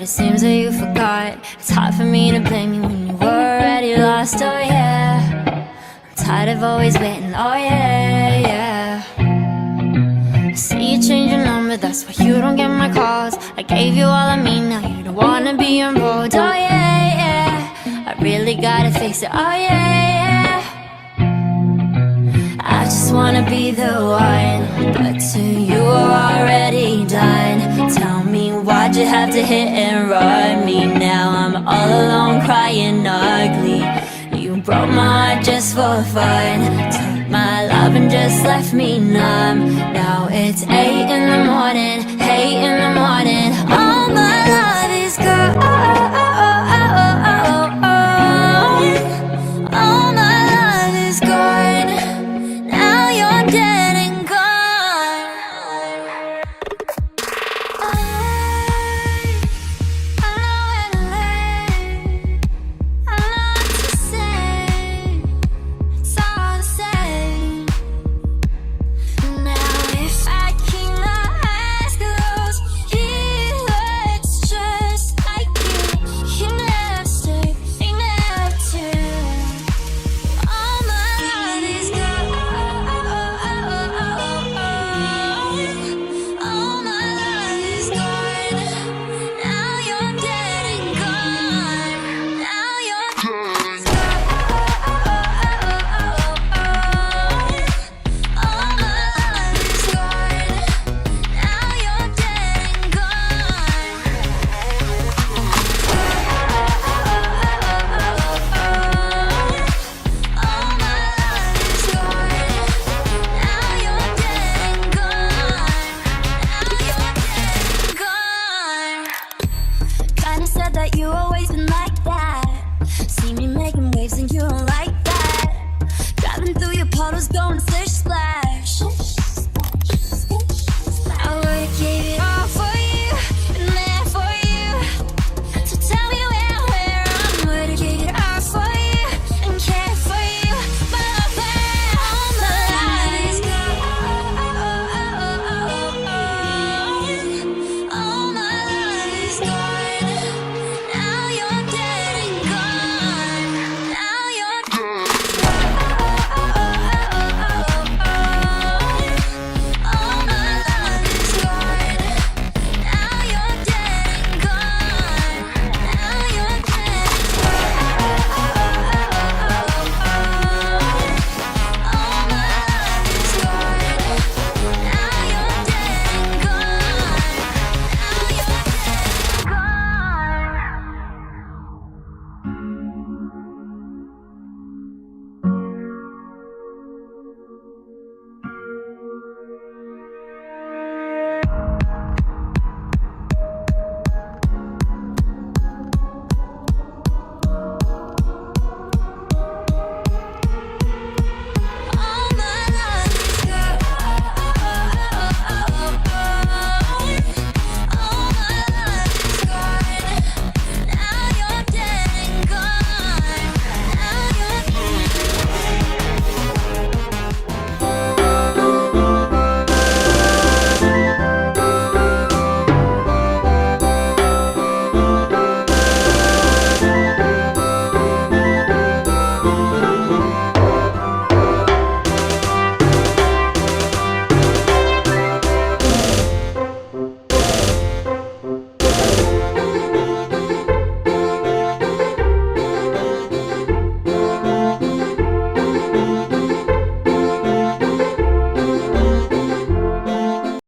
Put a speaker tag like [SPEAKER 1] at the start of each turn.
[SPEAKER 1] it seems that you forgot. It's hard for me to blame you when you were already lost, oh yeah. I'm tired of always waiting, oh yeah, yeah. I see you change your number, that's why you don't get my calls. I gave you all of me, now you don't wanna be involved, oh yeah, yeah. I really gotta fix it, oh yeah, yeah. I just wanna be the one, but to you are already done. Tell me why'd you have to hit and run me? Now I'm all alone crying ugly. You broke my heart just for fun, took my love and just left me numb. Now it's 8 in the morning, 8 in the morning. All my life